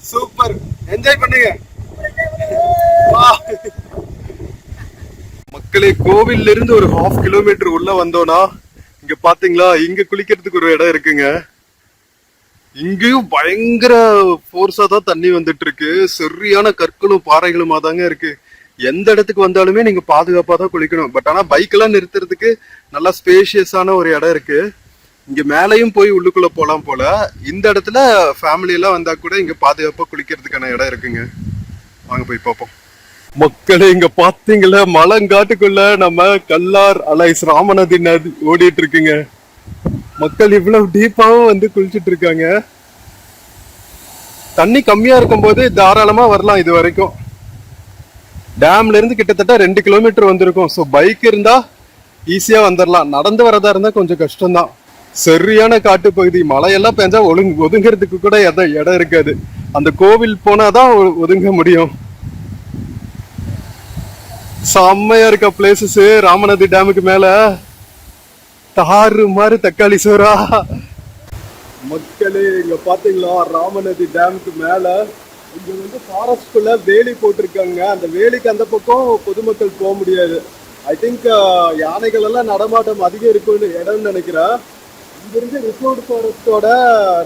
S1: சூப்பர், என்ஜாய் பண்ணுங்க. மக்களே, கோவில்ல இருந்து ஒரு 1/2 கிலோமீட்டர் உள்ள வந்தோம்னா இங்க பாத்தீங்களா, இங்க குளிக்கிறதுக்கு ஒரு இடம் இருக்குங்க. இங்கேயும் பயங்கர போர்ஸா தான் தண்ணி வந்துட்டு இருக்கு. சரியான கற்களும் பாறைகளுமா தாங்க இருக்கு. எந்த இடத்துக்கு வந்தாலுமே நீங்க பாதுகாப்பா தான் குளிக்கணும். பட் ஆனா பைக் எல்லாம் நிறுத்துறதுக்கு நல்லா ஸ்பேஷியஸான ஒரு இடம் இருக்கு. இங்க மேலையும் போய் உள்ளுக்குள்ள போலாம் போல. இந்த இடத்துல ஃபேமிலி எல்லாம் வந்தா கூட இங்க பாதுகாப்பா குளிக்கிறதுக்கான இடம் இருக்குங்க. வாங்க போய் பார்ப்போம். மக்களே, இங்க பாத்தீங்களா, மலங்காட்டுக்குள்ள நம்ம கல்லார் அலைஸ் ராமநதி நதி ஓடிட்டு இருக்குங்க. மக்கள் இவ்வளவு டீப்பாவும் வந்து குளிச்சுட்டு இருக்காங்க. தண்ணி கம்மியா இருக்கும் போது தாராளமா வரலாம். இது வரைக்கும் டேம்ல இருந்து கிட்டத்தட்ட 2 கிலோமீட்டர் வந்திருக்கும். ஸோ பைக் இருந்தா ஈஸியா வந்துடலாம். நடந்து வரதா இருந்தா கொஞ்சம் கஷ்டம்தான். சரியான காட்டு பகுதி. மழையெல்லாம் பெஞ்சா ஒதுங்கிறதுக்கு கூட இடம் இருக்காது. அந்த கோவில் போனாதான் ஒதுங்க முடியும். செம்மையா இருக்க பிளேசஸ். ராமநதி டேமுக்கு மேல தாறு மாதிரி தக்காளி சோறா. மக்களே, இங்க பாத்தீங்களா, ராமநதி டேமுக்கு மேல இங்க வந்து ஃபாரஸ்ட்குள்ள வேலி போட்டிருக்காங்க. அந்த வேலிக்கு அந்த பக்கம் பொதுமக்கள் போக முடியாது. ஐ திங்க் யானைகள் எல்லாம் நடமாட்டம் அதிகம் இருக்கும்னு இடம்னு நினைக்கிறேன். இங்கிருந்து ரிசர்வ் ஃபாரஸ்டோட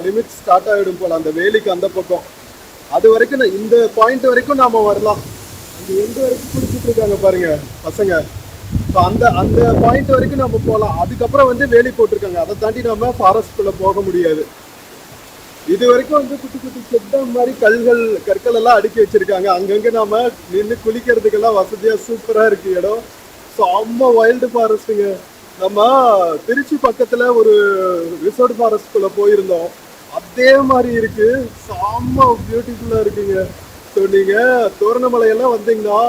S1: லிமிட் ஸ்டார்ட் ஆகிடும் போல அந்த வேலிக்கு அந்த பக்கம். அது வரைக்கும் இந்த பாயிண்ட் வரைக்கும் நாம வரலாம். இங்க எந்த வரைக்கும் குளிச்சுட்டு இருக்காங்க பாருங்க பசங்க. அந்த பாயிண்ட் வரைக்கும் நம்ம போகலாம். அதுக்கப்புறம் வந்து வேலி போட்டிருக்காங்க. அதை தாண்டி நம்ம ஃபாரஸ்ட்குள்ள போக முடியாது. இது வரைக்கும் வந்து குட்டி குட்டி செட்டம் மாதிரி கற்கள் எல்லாம் அடுக்கி வச்சிருக்காங்க. அங்கங்க நாம நின்று குளிக்கிறதுக்கெல்லாம் வசதியா சூப்பரா இருக்கு இடம். செம்ம வைல்டு ஃபாரஸ்ட்டுங்க. நம்ம திருச்சி பக்கத்துல ஒரு ரிசர்வ் ஃபாரஸ்ட்குள்ள போயிருந்தோம். அதே மாதிரி இருக்கு. செம்ம பியூட்டிஃபுல்லா இருக்குங்க. ஸோ நீங்க தோரணமலையெல்லாம் வந்தீங்கன்னா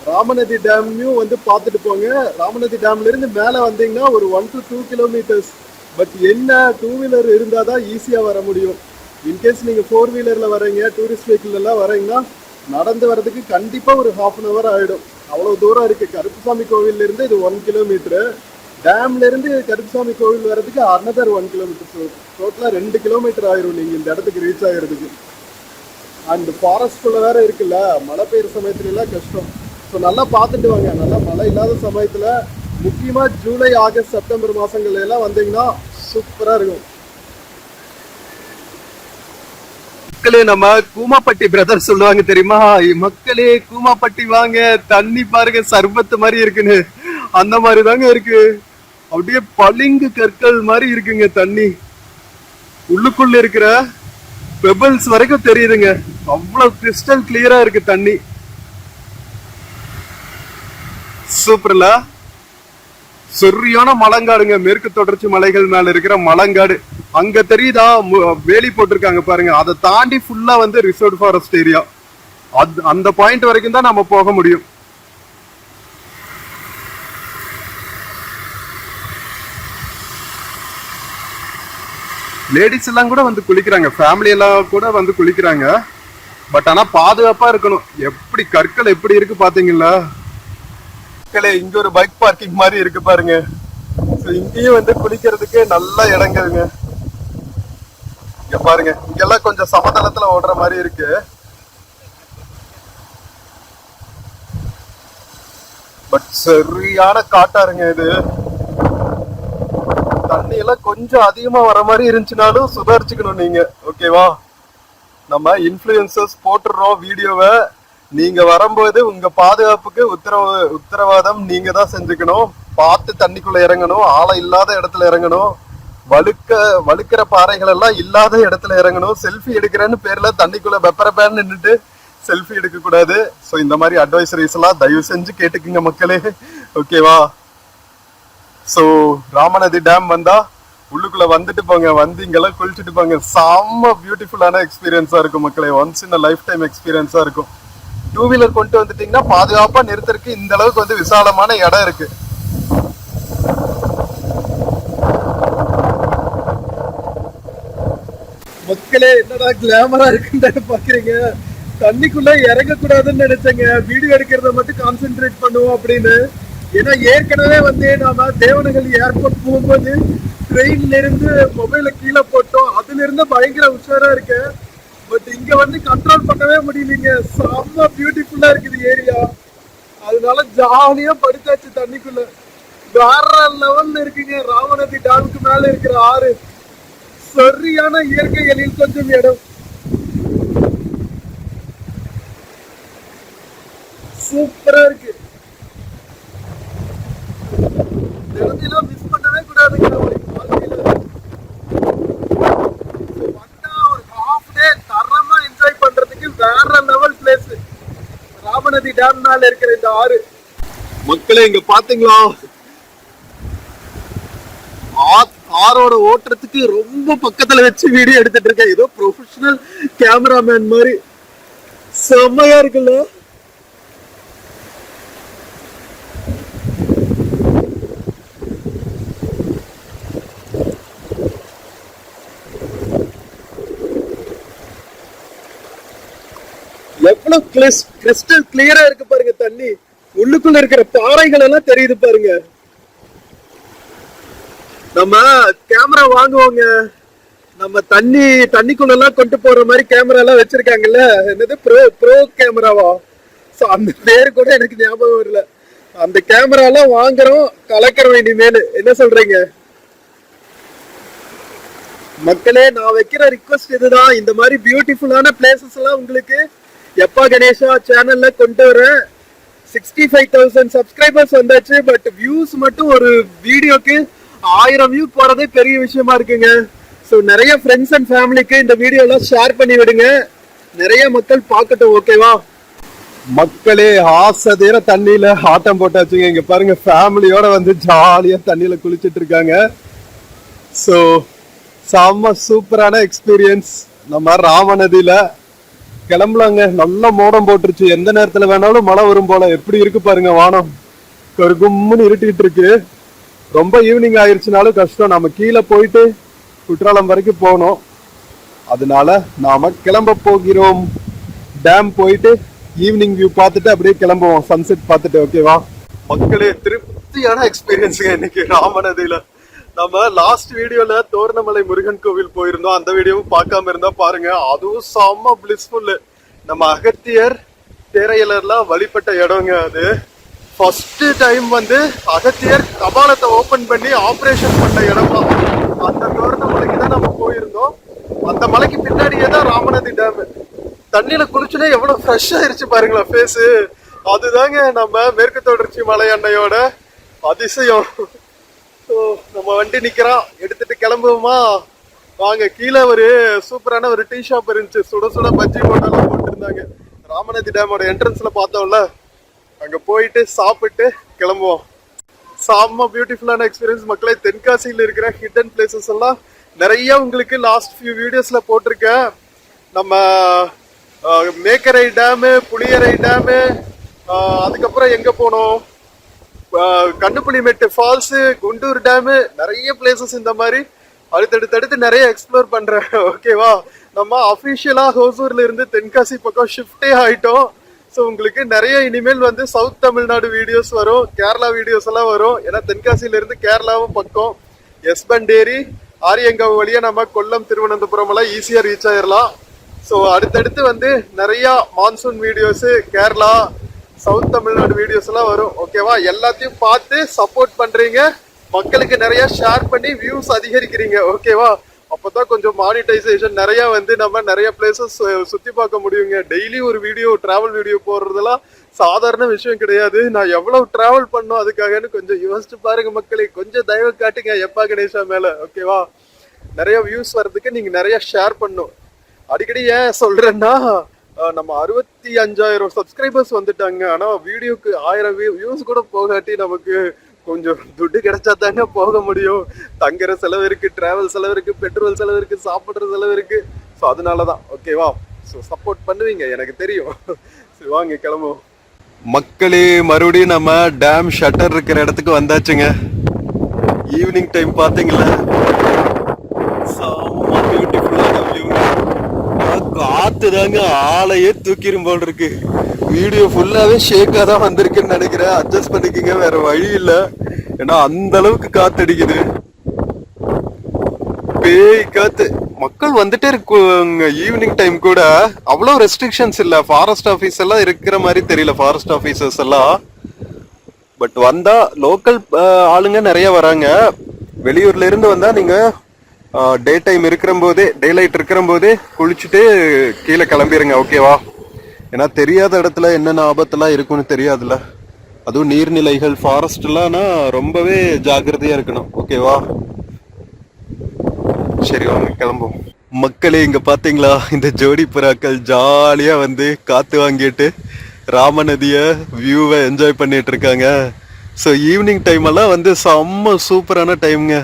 S1: ராமநதி டேமையும் வந்து பார்த்துட்டு போங்க. ராமநதி டேம்ல இருந்து மேலே வந்தீங்கன்னா ஒரு 1 to 2 கிலோமீட்டர்ஸ். பட் என்ன, 2 வீலர் இருந்தால் தான் ஈஸியாக வர முடியும். இன்கேஸ் நீங்கள் 4 வீலரில் வரீங்க, டூரிஸ்ட் வெஹிக்கிள் எல்லாம் வரீங்கன்னா நடந்து வர்றதுக்கு கண்டிப்பாக ஒரு 1/2 hour ஆகிடும். அவ்வளோ தூரம் இருக்குது. கருப்புசாமி கோவிலிருந்து இது 1 கிலோமீட்டரு. டேம்லேருந்து கருப்புசாமி கோவில் வர்றதுக்கு another 1 கிலோமீட்டர். ஸோ டோட்டலாக 2 கிலோமீட்டர் ஆயிரும் நீங்கள் இந்த இடத்துக்கு ரீச் ஆகிறதுக்கு. அண்ட் ஃபாரஸ்ட்குள்ளே வேற இருக்குல்ல, மழை பெய்யுற சமயத்துலலாம் கஷ்டம். ஸோ நல்லா பார்த்துட்டு வாங்க. நல்லா மழை இல்லாத சமயத்தில், முக்கியமாக ஜூலை, ஆகஸ்ட், செப்டம்பர் மாதங்கள்ல எல்லாம் வந்தீங்கன்னா சூப்பராக இருக்கும். மக்களே, நம்ம கூமாப்பட்டி பிரதர் சொல்லுவாங்க தெரியுமா, மக்களே கூமாப்பட்டி வாங்க, தண்ணி பாருங்க சர்பத்து மாதிரி இருக்குன்னு. அந்த மாதிரி தாங்க இருக்கு. அப்படியே பளிங்கு கற்கள் மாதிரி இருக்குங்க தண்ணி. உள்ளுக்குள்ள இருக்கிற பெபிள்ஸ் வரைக்கும் தெரியுதுங்க. அவ்வளவு கிறிஸ்டல் கிளியரா இருக்கு தண்ணி. சூப்பர்ல. சரியான மலங்காடுங்க, மேற்கு தொடர்ச்சி மலைகள் மேல இருக்கிற மலங்காடு. அங்க தெரியுதா வேலி போட்டிருக்காங்க பாருங்க, அதை தாண்டி ஃபுல்லா வந்து ரிசர்வ் ஃபாரஸ்ட் ஏரியா. அந்த பாயிண்ட் வரைக்கும் தான் நம்ம போக முடியும். லேடிஸ் எல்லாம் கூட வந்து குளிக்கிறாங்க, ஃபேமிலி எல்லாம் கூட வந்து குளிக்கிறாங்க. பட் ஆனா பாதுகாப்பா இருக்கணும். எப்படி கற்கள் எப்படி இருக்கு பாத்தீங்களா? இங்க ஒரு பைக் பார்க்கிங் மாதிரி இருக்கு பாருங்க. இங்கேயும் வந்து குளிக்கிறதுக்கு நல்ல இடங்கள்ங்க. இங்க பாருங்க, இங்கெல்லாம் கொஞ்சம் சமதளத்துல ஓடுற மாதிரி இருக்கு. பட் சரியான காட்டாருங்க இது. தண்ணி எல்லாம் கொஞ்சம் அதிகமா வர மாதிரி இருந்துச்சுனாலும் சுதாரிச்சுக்கணும் நீங்க, ஓகேவா? நம்ம இன்ஃப்ளூயன்சர்ஸ் போட்டுடுறோம் வீடியோவை. நீங்க வரும்போது உங்க பாதுகாப்புக்கு உத்தரவாதம் நீங்க தான் செஞ்சுக்கணும். பார்த்து தண்ணிக்குள்ள இறங்கணும், ஆழ இல்லாத இடத்துல இறங்கணும், வழுக்கிற பாறைகள் எல்லாம் இல்லாத இடத்துல இறங்கணும். செல்ஃபி எடுக்கிறேன்னு பேர்ல தண்ணிக்குள்ள பெப்பரப்பேன்னு நின்றுட்டு செல்ஃபி எடுக்க கூடாது. ஸோ இந்த மாதிரி அட்வைசரிஸ் எல்லாம் தயவு செஞ்சு கேட்டுக்குங்க மக்களே, ஓகேவா? ஸோ ராமநதி டேம் வந்தா உள்ளுக்குள்ள வந்துட்டு போங்க, வந்து இங்கெல்லாம் குளிச்சுட்டு போங்க. செம்ம பியூட்டிஃபுல்லான எக்ஸ்பீரியன்ஸா இருக்கும் மக்களே. ஒன்ஸ் இன் லைஃப் டைம் எக்ஸ்பீரியன்ஸா இருக்கும். டூ வீலர் கொண்டு வந்துட்டீங்கன்னா பாதுகாப்பா நிறுத்தறதுக்கு இந்த அளவுக்கு வந்து விசாலமான இடம் இருக்கு. மக்களே, என்னடா கிளாமரா இருக்குன்னு பாக்குறீங்க. தண்ணிக்குள்ள இறங்க கூடாதுன்னு நினைச்சேங்க, வீடியோ எடுக்கிறத மட்டும் கான்சென்ட்ரேட் பண்ணுவோம் அப்படின்னு. ஏன்னா ஏற்கனவே வந்து நாம தேவனஹள்ளி ஏர்போர்ட் போகும்போது ட்ரெயின்ல இருந்து மொபைல கீழே போட்டோம். அதுல இருந்து பயங்கர உஷாரா இருக்கு. பட் இங்க வந்து கண்ட்ரோல் பண்ணவே முடியலீங்க. செம்ம பியூட்டிஃபுல்லா இருக்குது ஏரியா. அதனால ஜாலியா படுத்தாச்சு தண்ணிக்குள்ள. வேற லெவல்ல இருக்குங்க. ராமநதி டேமுக்கு மேல இருக்கிற ஆறு சரியான இயற்கை எழில் கொஞ்சம் இடம். சூப்பரா இருக்கு. தினத்திலும் மிஸ் பண்ணவே கூடாதுங்க வாழ்க்கையில. வேற லெவல் பிளேஸ் ராமநதி டேம் மேல இருக்கிற இந்த ஆறு. மக்களே, இங்க பாத்தீங்களா, ஆரோட ஓட்டுறதுக்கு ரொம்ப பக்கத்துல வச்சு வீடியோ எடுத்துட்டு இருக்கேன். ஏதோ ப்ரொஃபஷனல் கேமராமேன் மாதிரி. செம்மையா இருக்குல்ல? எவ்வளவு கிறிஸ்டல் கிளியரா இருக்கு பாருங்க தண்ணி. உள்ளுக்குள்ள இருக்கிற பாறைகள் எல்லாம் தெரியுது பாருங்க. நம்ம கேமரா வாங்குவோங்க, நம்ம தண்ணிக்குள்ள எல்லாம் கொண்டு போற மாதிரி கேமரா எல்லாம் வச்சிருக்காங்கல்ல, என்னது ப்ரோ கேமராவா? அந்த பேரு கூட எனக்கு ஞாபகம் வரல. அந்த கேமரா எல்லாம் வாங்குறோம், கலக்கிறோம் இனிமேல். என்ன சொல்றீங்க மக்களே? நான் வைக்கிற ரிக்வெஸ்ட் இதுதான். இந்த மாதிரி பியூட்டிஃபுல்லான பிளேசஸ் எல்லாம் உங்களுக்கு எப்பா கணேஷா சேனல்ல கொண்டு வர. 65,000 சப்ஸ்கிரைபர்ஸ் வந்தாச்சு. பட் வியூஸ் மட்டும் ஒரு வீடியோக்கு 1000 வியூ போறதே பெரிய விஷயமா இருக்குங்க. ஸோ நிறைய ஃப்ரெண்ட்ஸ் அண்ட் ஃபேமிலிக்கு இந்த வீடியோ எல்லாம் ஷேர் பண்ணி விடுங்க, நிறைய மக்கள் பார்க்கட்டும், ஓகேவா? மக்களே, ஆசை தீர தண்ணியில ஆட்டம் போட்டாச்சுங்க. இங்க பாருங்க, ஃபேமிலியோட வந்து ஜாலியா தண்ணியில குளிச்சுட்டு இருக்காங்க. ஸோ செம்ம சூப்பரான எக்ஸ்பீரியன்ஸ். நம்ம ராமநதியில கிளம்பலாங்க. நல்ல மோடம் போட்டுருச்சு. எந்த நேரத்துல வேணாலும் மழை வரும் போல. எப்படி இருக்கு பாருங்க வானம். கருகும்னு இருட்டிட்டு இருக்கு. ரொம்ப ஈவினிங் ஆயிடுச்சுனாலும் கஷ்டம். நம்ம கீழே போயிட்டு குற்றாலம் வரைக்கும் போகணும். அதனால நாம கிளம்ப போகிறோம். டேம் போயிட்டு ஈவினிங் வியூ பார்த்துட்டு அப்படியே கிளம்புவோம், சன்செட் பார்த்துட்டு, ஓகேவா? மக்களே, திருப்தியான எக்ஸ்பீரியன்ஸுங்க இன்னைக்கு ராமநதியில. நம்ம லாஸ்ட் வீடியோல தோரணமலை முருகன் கோவில் போயிருந்தோம். அந்த வீடியோவும் பார்க்காம இருந்தா பாருங்க. அதுவும் செம்ம பிளிஸ்ஃபுல். நம்ம அகத்தியர் தேரையலர்ல வழிபட்ட இடங்க அது. ஃபர்ஸ்ட் டைம் வந்து அகத்தியர் கபாலத்தை ஓபன் பண்ணி ஆபரேஷன் பண்ண இடம் தான். அந்த தோரணமலைக்கு தான் நம்ம போயிருந்தோம். அந்த மலைக்கு பின்னாடியே தான் ராமநதி டேம். தண்ணியில குளிச்சுனே எவ்வளவு ஃப்ரெஷ் ஆயிருச்சு பாருங்களா ஃபேஸ். அதுதாங்க நம்ம மேற்கு தொடர்ச்சி மலை அண்ணையோட அதிசயம். நம்ம வண்டி நிக்கிறோம், எடுத்துட்டு கிளம்புவோமா? வாங்க. கீழே ஒரு சூப்பரான ஒரு டீ ஷாப் இருந்துச்சு, சுட சுட பஜ்ஜி போட்டெல்லாம் போட்டுருந்தாங்க. ராமநதி டேமோட என்ட்ரன்ஸ்ல பார்த்தோம்ல, அங்க போயிட்டு சாப்பிட்டு கிளம்புவோம். செம்ம பியூட்டிஃபுல்லான எக்ஸ்பீரியன்ஸ் மக்களே. தென்காசியில் இருக்கிற ஹிடன் பிளேசஸ் எல்லாம் நிறைய உங்களுக்கு லாஸ்ட் ஃபியூ வீடியோஸ்ல போட்டிருக்கேன். நம்ம மேக்கரை டேமு, புளியரை டேமு, அதுக்கப்புறம் எங்க போனோம், கண்ணுப்புலிமெட்டு ஃபால்ஸு, குண்டூர் டேமு, நிறைய பிளேசஸ் இந்த மாதிரி அடுத்தடுத்து நிறைய எக்ஸ்ப்ளோர் பண்றேன். ஓகேவா? நம்ம அஃபிஷியலா ஹோசூர்ல இருந்து தென்காசி பக்கம் ஷிஃப்டே ஆயிட்டோம். ஸோ உங்களுக்கு நிறைய இனிமேல் வந்து சவுத் தமிழ்நாடு வீடியோஸ் வரும், கேரளா வீடியோஸ் எல்லாம் வரும். ஏன்னா தென்காசியில இருந்து கேரளாவும் பக்கம், எஸ்பண்டேரி ஆரியங்காவு வழியா நம்ம கொல்லம் திருவனந்தபுரம் எல்லாம் ஈஸியா ரீச் ஆயிடலாம். ஸோ அடுத்தடுத்து வந்து நிறைய monsoon videos, Kerala south Tamil Nadu videos எல்லாம் வரும். ஓகேவா? எல்லாத்தையும் பார்த்து சப்போர்ட் பண்றீங்க, மக்களுக்கு நிறைய ஷேர் பண்ணி வியூஸ் அதிகரிக்கிறீங்க. ஓகேவா? அப்பதான் கொஞ்சம் மானிட்டைசேஷன் நிறைய வந்து நம்ம நிறைய பிளேசஸ் சுத்தி பார்க்க முடியுங்க. டெய்லி ஒரு வீடியோ, டிராவல் வீடியோ போடுறதெல்லாம் சாதாரண விஷயம் கிடையாது. நான் எவ்வளவு டிராவல் பண்ணோம் அதுக்காகன்னு கொஞ்சம் யோசிச்சு பாருங்க மக்களே. கொஞ்சம் தயவு காட்டுங்க எப்பா கணேஷா மேல. ஓகேவா? நிறைய வியூஸ் வர்றதுக்கு நீங்க நிறைய ஷேர் பண்ணும். அடிக்கடி ஏன் சொல்றேன்னா, நம்ம 65,000 சப்ஸ்கிரைபர்ஸ் வந்துட்டாங்க. ஆனா வீடியோக்கு 1000 வியூஸ் கூட போகாட்டி நமக்கு கொஞ்சம் துட்டு கிடைச்சா தாங்க போக முடியும். தங்குற செலவு இருக்கு, டிராவல் செலவு இருக்கு, பெட்ரோல் செலவு இருக்கு, சாப்பிடுற செலவு இருக்கு. ஸோ அதனாலதான். ஓகேவா? ஸோ சப்போர்ட் பண்ணுவீங்க எனக்கு தெரியும். சரி வாங்க கிளம்புவோம் மக்களே. மறுபடியும் நம்ம டேம் ஷட்டர் இருக்கிற இடத்துக்கு வந்தாச்சுங்க. ஈவினிங் டைம் பாத்தீங்களா, செம்ம பியூட்டிஃபுல்லான வியூ. காத்து தாங்க ஆளையே தூக்கிரும் போல் இருக்கு. வீடியோ ஃபுல்லாவே ஷேக்கா தான் வந்திருக்குன்னு நினைக்கிறேன். அட்ஜஸ்ட் பண்ணிக்கங்க, வேற வழி இல்ல. ஏன்னா அந்த அளவுக்கு காத்து அடிக்குது, பேய் காத்து. மக்கள் வந்துட்டே இருக்குங்க. ஈவினிங் டைம் கூட அவ்வளவு ரெஸ்ட்ரிக்ஷன்ஸ் இல்ல. ஃபாரஸ்ட் ஆபீஸ் எல்லாம் இருக்கிற மாதிரி தெரியல, ஃபாரஸ்ட் ஆபீசர்ஸ் எல்லாம். பட் வந்தா லோக்கல் ஆளுங்க நிறைய வராங்க. வெளியூர்ல இருந்து வந்தா நீங்க டே டைம் இருக்கிற போதே, டே லைட் இருக்கிற போதே குளிச்சுட்டு கீழே கிளம்பிடுங்க. ஓகேவா? ஏன்னா தெரியாத இடத்துல என்னென்ன ஆபத்தெல்லாம் இருக்குன்னு தெரியாதுல்ல. அதுவும் நீர்நிலைகள், ஃபாரஸ்ட் எல்லாம் ரொம்பவே ஜாக்கிரதையா இருக்கணும். ஓகேவா? சரி வாங்க கிளம்புவோம் மக்களே. இங்க பாத்தீங்களா, இந்த ஜோடி புறாக்கள் ஜாலியா வந்து காத்து வாங்கிட்டு ராமநதிய வியூவை என்ஜாய் பண்ணிட்டு இருக்காங்க. ஸோ ஈவினிங் டைம் எல்லாம் வந்து செம்ம சூப்பரான டைம்ங்க.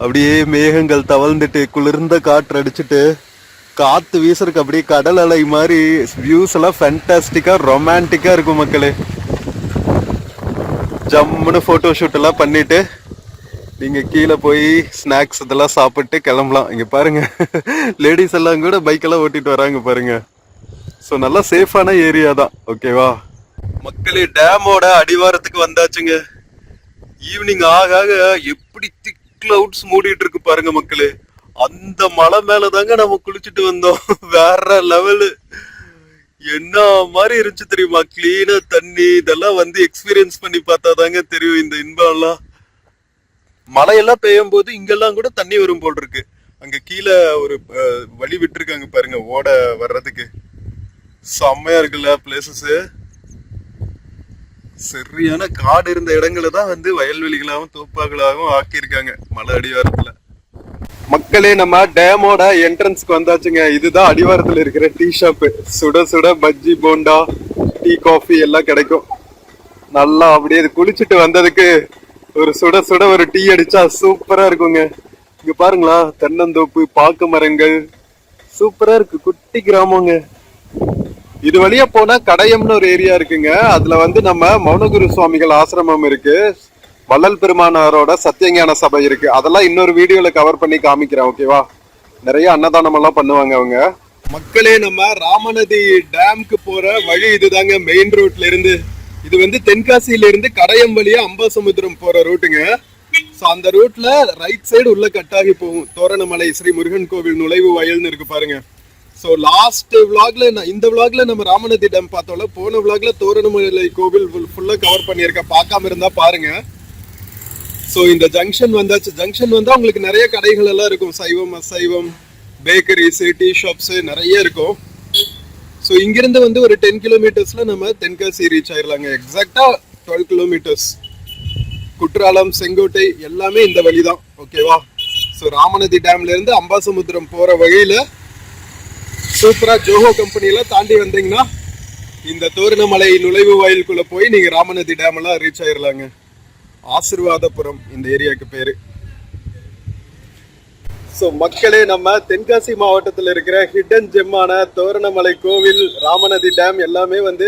S1: அப்படியே மேகங்கள் தவழ்ந்துட்டு குளிர்ந்த காற்று அடிச்சுட்டு காத்து வீசறதுக்கு அப்படியே கடல் அலை மாதிரி வியூஸ் எல்லாம் ஃபேண்டாஸ்டிக்கா ரொமான்டிக்கா இருக்கும் மக்களே. ஜம்முன்னு போட்டோ ஷூட் எல்லாம் பண்ணிட்டு நீங்க கீழே போய் ஸ்நாக்ஸ் இதெல்லாம் சாப்பிட்டு கிளம்பலாம். இங்க பாருங்க, லேடிஸ் எல்லாம் கூட பைக் எல்லாம் ஓட்டிட்டு வராங்க பாருங்க. ஸோ நல்லா சேஃபான ஏரியா தான். ஓகேவா மக்களே? டேமோட அடிவாரத்துக்கு வந்தாச்சுங்க. ஈவினிங் ஆக ஆக எப்படி திக் கிளவுட்ஸ் மூடிட்டு இருக்கு பாருங்க மக்களே. அந்த மலை மேலதாங்க நம்ம குளிச்சுட்டு வந்தோம். வேற லெவலு. என்ன மாதிரி இருந்துச்சு தெரியுமா? கிளீனா தண்ணி. இதெல்லாம் வந்து எக்ஸ்பீரியன்ஸ் பண்ணி பார்த்தாதாங்க தெரியும் இந்த இன்பம் எல்லாம். மழையெல்லாம் பெய்யும் போது இங்கெல்லாம் கூட தண்ணி வரும் போல் இருக்கு. அங்க கீழே ஒரு வழி விட்டுருக்காங்க பாருங்க ஓட வர்றதுக்கு. செம்மையா இருக்குல்ல பிளேசஸ். சரியான காடு இருந்த இடங்களை தான் வந்து வயல்வெளிகளாகவும் தோப்பாகளாகவும் ஆக்கியிருக்காங்க மலை அடிவாரத்துல. மக்களே, நம்ம டேமோட என்ட்ரன்ஸ்க்கு வந்தாச்சுங்க. இதுதான் அடிவாரத்துல இருக்கிற டீ ஷாப். சுட சுட பஜ்ஜி, போண்டா, டீ, காஃபி எல்லாம் கிடைக்கும். நல்லா அப்படியே குளிச்சுட்டு வந்ததுக்கு ஒரு சுட சுட ஒரு டீ அடிச்சா சூப்பரா இருக்குங்க. இங்க பாருங்களா, தென்னந்தோப்பு, பாக்கு மரங்கள், சூப்பரா இருக்கு. குட்டி கிராமங்க. இது வழியா போனா கடையம்னு ஒரு ஏரியா இருக்குங்க. அதுல வந்து நம்ம மௌனகுரு சுவாமிகள் ஆசிரமம் இருக்கு, வள்ளல் பெருமானாரோட சத்தியஞான சபை இருக்கு. அதெல்லாம் இன்னொரு வீடியோல கவர் பண்ணி காமிக்கிறேன். ஓகேவா? நிறைய அன்னதானம் எல்லாம் பண்ணுவாங்க அவங்க. மக்களே, நம்ம ராமநதி டேம்க்கு போற வழி இதுதாங்க. மெயின் ரோட்ல இருந்து இது வந்து தென்காசியில இருந்து கடையம் வழியா அம்பாசமுத்திரம் போற ரூட்டுங்க. அந்த ரூட்ல ரைட் சைடு உள்ள கட்டாகி போகும். தோரணமலை ஸ்ரீ முருகன் கோவில் நுழைவு வயல்னு இருக்கு பாருங்க. ஸோ லாஸ்ட் விளாக்ல, இந்த விளாக்ல நம்ம ராமநதி டேம் பார்த்தோம்ல, போன விளாக்ல தோரணமலை கோவில் ஃபுல்லா கவர் பண்ணியிருக்கேன். பார்க்காம இருந்தா பாருங்க. ஸோ இந்த ஜங்ஷன் வந்தாச்சு. ஜங்ஷன் வந்தா உங்களுக்கு நிறைய கடைகள் எல்லாம் இருக்கும். சைவம், அசைவம், பேக்கரிஸ், டீ ஷாப்ஸ் நிறைய இருக்கும். ஸோ இங்கிருந்து வந்து ஒரு 10 கிலோமீட்டர்ஸ்ல நம்ம தென்காசி ரீச் ஆயிடலாங்க. எக்ஸாக்டா 12 கிலோமீட்டர்ஸ். குற்றாலம், செங்கோட்டை எல்லாமே இந்த வழிதான். ஓகேவா? ஸோ ராமநதி டேம்ல இருந்து அம்பாசமுத்திரம் போற வகையில சூப்பரா ஜோஹோ கம்பெனியில தாண்டி வந்தீங்கன்னா இந்த தோரணமலை நுழைவு வாயிலுக்குள்ள போய் நீங்க ராமநதி டேம் எல்லாம் ரீச் ஆயிடலாங்க. ஆசிர்வாதபுரம் இந்த ஏரியாவுக்கு பேரு. ஸோ மக்களே, நம்ம தென்காசி மாவட்டத்தில் இருக்கிற ஹிடன் ஜெம்மான தோரணமலை கோவில், ராமநதி டேம் எல்லாமே வந்து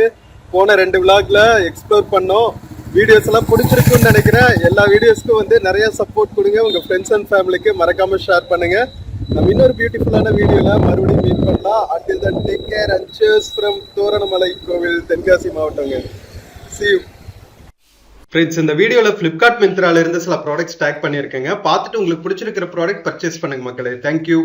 S1: போன 2 விளாக்ல எக்ஸ்ப்ளோர் பண்ணோம். வீடியோஸ் எல்லாம் பிடிச்சிருக்குன்னு நினைக்கிறேன். எல்லா வீடியோஸ்க்கும் வந்து நிறைய சப்போர்ட் கொடுங்க. உங்க ஃப்ரெண்ட்ஸ் அண்ட் ஃபேமிலிக்கு மறக்காம ஷேர் பண்ணுங்க. நம்ம இன்னொரு பியூட்டிஃபுல்லான வீடியோல மறுபடியும் மீட் பண்ணலாம். until then take care and cheers from Thoranamalai கோவில், தென்காசி மாவட்டங்க. see you. ஃப்ரெண்ட்ஸ், இந்த வீடியோவில் ஃப்ளிப்கார்ட் மிந்த்ரால இருந்து சில ப்ராடக்ட்ஸ் டேக் பண்ணியிருக்கேங்க. பார்த்துட்டு உங்களுக்கு பிடிச்சிருக்கிற ப்ராடக்ட் பர்ச்சேஸ் பண்ணுங்க மக்களே. தேங்க்யூ.